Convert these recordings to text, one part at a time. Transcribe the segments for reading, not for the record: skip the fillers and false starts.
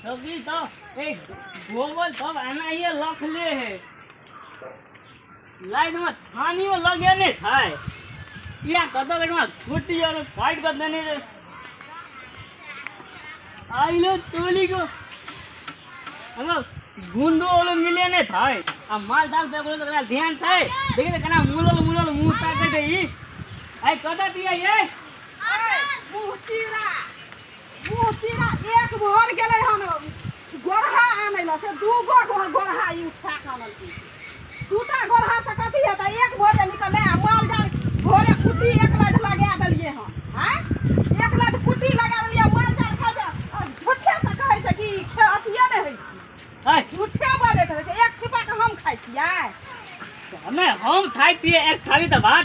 तभी तो एक गोबर सब आना ये लख ले है लाइन में थानी में लगे नहीं थाय या कतो लाइन में छुट्टी और फाइट कर देने रे आई लो टोली को हम गुंडो वाले मिले नहीं थाय अब माल डाल पे बोले तो ध्यान थाय देखे तो कना मुलो मुंह ताके दे ई आई कदा दिया ये मुचीरा एक भर गेलै हन गोरहा आनैला से दूगो गोरहा ई उठा के आनल की दूटा गोरहा से कथी हेतै एक भर निकले माल जाल भोरे कुट्टी एक लाख लगा देलिए हन हैं एक लाख कुट्टी लगा देलिए माल जाल खा जा झूठे से कहै छै कि अथिए नै होइ छै हाय झूठे बात है एक छिपा के हम खाइ छियै हमें हम खाई पिए एक थाली त भात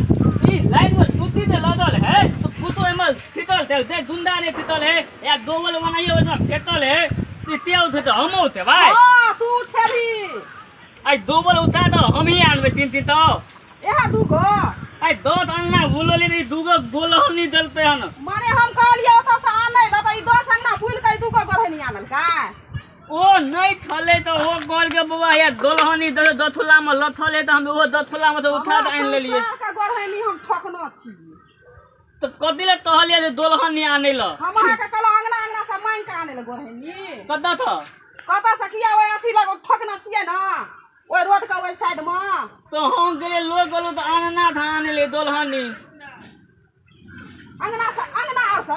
ई लाइन में छुट्टी दे लगल है तो कुतो एमल फितल थे दे गुंडा ने फितल है या गोवल बनाइयो ओना फेटल है इते उठे तो हम उठे भाई हां तू उठेबी आई दोबल उठा तो हम ही आनबे तीन तीन तो एहा दूगो आई दो अन्ना बुलले नी दूगो गोलह नी दलते हन माने हम कहलिए ओता से आनै बाबा ई 10 अन्ना बुल के दूगो गोरहे नी आनल का ओ नहीं थले तो वो गोल के बाबा या दोलहनी दथुला में लथले तो हम वो दथुला में तो उठा के आन लेलिए का गोरहे हम ठोकना छी तो कदिले तहलिए जे दोलहनी आने ल हम अहाँ के कल अंगना से मांग के आने ल गोरहे कदा था कता से किया ओए अथी लग ठोकना छिए ना ओए रोड का ओए साइड में तो हम गेले लोग गलो तो आनना था आने ले दोलहनी अंगना से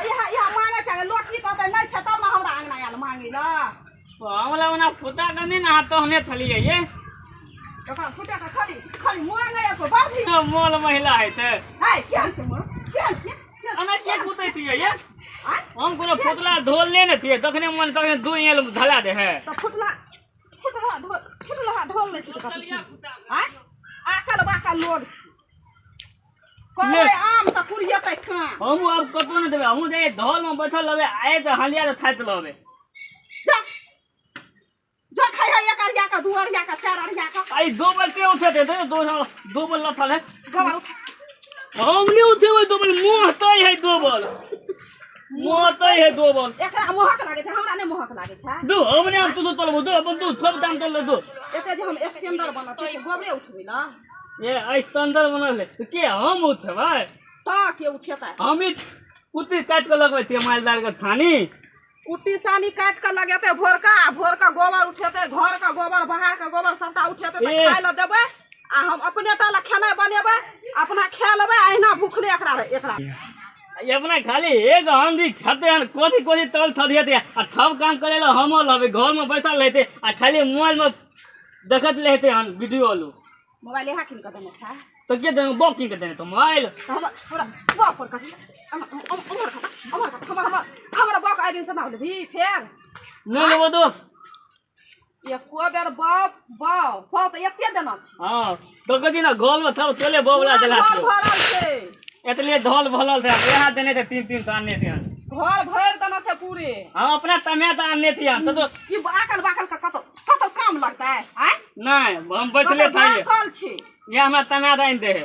यहा मांगे के लोग की कहते नहीं छ तब ना हमरा अंगना आल मांगे ला तो हमला वना फुटा करने ना तो हने थलिए ये ओकरा फुटा के खाली मांगे को बाधी तो मोल महिला है ते हाय क्या छ अना के कुतै थिए ये हम कोनो फुटला ढोल ले न थिए तखने मन तखने दू एल धला दे है तो फुटला ढोल ले छी कथि हाय आकल बाकल लोड कोई आम त कुरियतै का हम अब कतो न देबे हम जे ढोल में बैठल लबे आए त हलिया त थाइत लबे जा जो खाई है एक अरिया का दू अरिया का चार अरिया का आई दो बलते उठे दे दो बल लथल है गवा उठा हम नहीं उठे हुए दो बल मोहतई है दो बल मोहतई है दो बल एकरा मोहक लागे छै हमरा नै मोहक लागे छै दो हमने हम तो तलबो दो अपन दो सब दाम तल दो एते जे हम स्टैंडर बनत छै गोबरे उठबै ना ये आई स्टैंडर बनल है तो के हम उठबै ता के उठेता हम कुत्ती काट के लगबै ते मालदार के थानी कुट्टी सानी काट के लगेते भोर का गोबर उठेते घर का गोबर बाहर का गोबर सबटा उठेते त खाय ल देबै आ हम अपने टा ला खाना बनेबै अपना खा लेबै अहिना भूखले एकरा ये अपना खाली एक आंधी खाते हैं कोथी तल थदिए थे आ थब काम करे ला हम लबे घर में बैठल रहते आ खाली मोबाइल में देखत रहते हैं वीडियो लो मोबाइल यहा किन के देने था तो के देन बॉक किन के देने तो मोबाइल हमरा बाप पर कथि हमरा बाप आइ दिन से ना लेबी फेर नहीं लेबो तो ये को बेर बाप त एते देना छी हां तो कथि ना घर में थब चले बोबला देला घर भरल छै एतले ढोल भलल थे यहां देने थे तीन तो आने थे घर भर देना छै पूरे हम अपना तमे तो आने थे तो की आकल बाकल का कतो काम लगता है हैं नहीं हम बैठले थे कल छी ये हमरा तमे दाइन दे है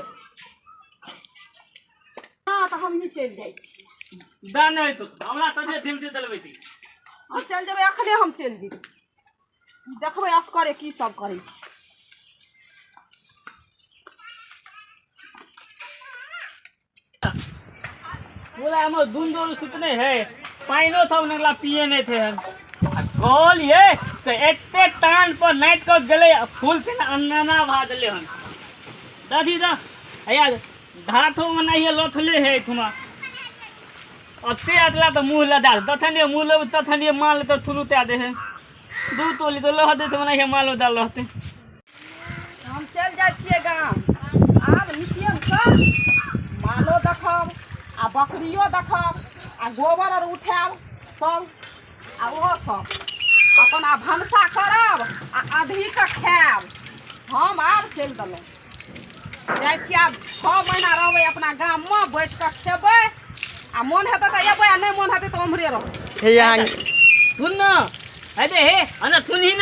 हां तो हम ही चल जाई छी दा नहीं तो हमरा तजे थिमती दलबै थी हम चल जेबै अखने हम चल जेबै देखबै असकरे की सब करै छी बोला हम दुंदो सुतने है पाइनो था नगला पिए नहीं थे कॉल ये तो एते टान पर नाइट को गले फूल के अन्ना भादले हन दादी दा या धाथो मनाइए लथले है तुमा अते अदला तो मुंह लदा तथने मुंह लब तथने माल तो थुलुता दे है दू तोली तो लह दे मनाइए माल डाल रहते हम चल जाय छियै गांव आब नितियन सब मालो देखब आ बकरियो देखब आ गोबर आर उठाब सब आ ओहो सब अपन आ भनसा करब आ अधिक खायब हम आब चलि देलहुँ जाइ छी आब 6 महीना रहबै अपना गाममे बैठ कऽ खेबै आ मोन हेतै तऽ एबै आ नहि मोन हेतै तऽ ओम्हरे रहबै सुन न अरे हे अना सुनही न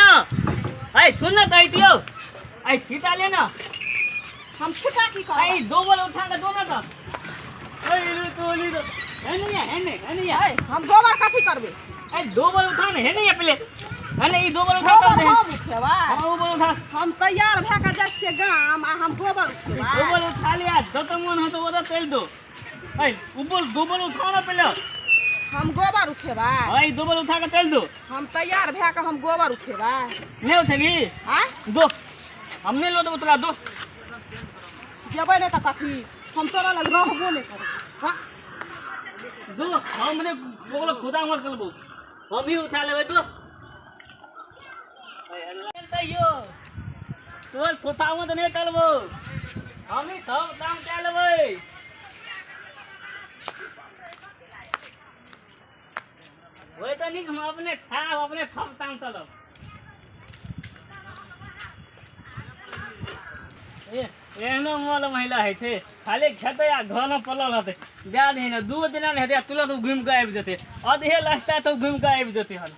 आई सुन न कहि दियो आई सीता ले न हम छिटा की करब आई दो बल उठा के दो ना तो ओए लो तोली तो है नहीं हम गोबर कथी करबै ए दो बार उठा ने है नहीं पहले है नहीं दो बार उठा गोबर कर दे हम उठेबै हां वो बार उठा हम तैयार भए कऽ जाइ छियै गाम आ हम गोबर उठेबै दो बार उठा लिया जो तो मन हो तो वो चल दो ए ऊपर दो बार उठा ना पहले हम गोबर उठेबै ए दो बार उठा के चल दो हम तैयार भए कऽ हम गोबर उठेबै नहीं उठेगी आय दो हमने लो तो उतरा दो जेबै नहि तऽ कथी हम तोरा लग रहबो नहि करबै हाँ दो हमने बोलो खुदा मत करबो हम ही उठा लेबै दो चलते यो तोर खुदावत नहीं करबो हम ही सब काम कर लेबै वही तो नहीं हम अपने खाब अपने सब काम चलब एहनो मोल महिला है थे खाली खेते या घर में पलल हते जा नहीं ना दू दिन नहीं हेते तुरंत घूम के आबि जेते अधे रास्ता तो घूम के आबि जेते हन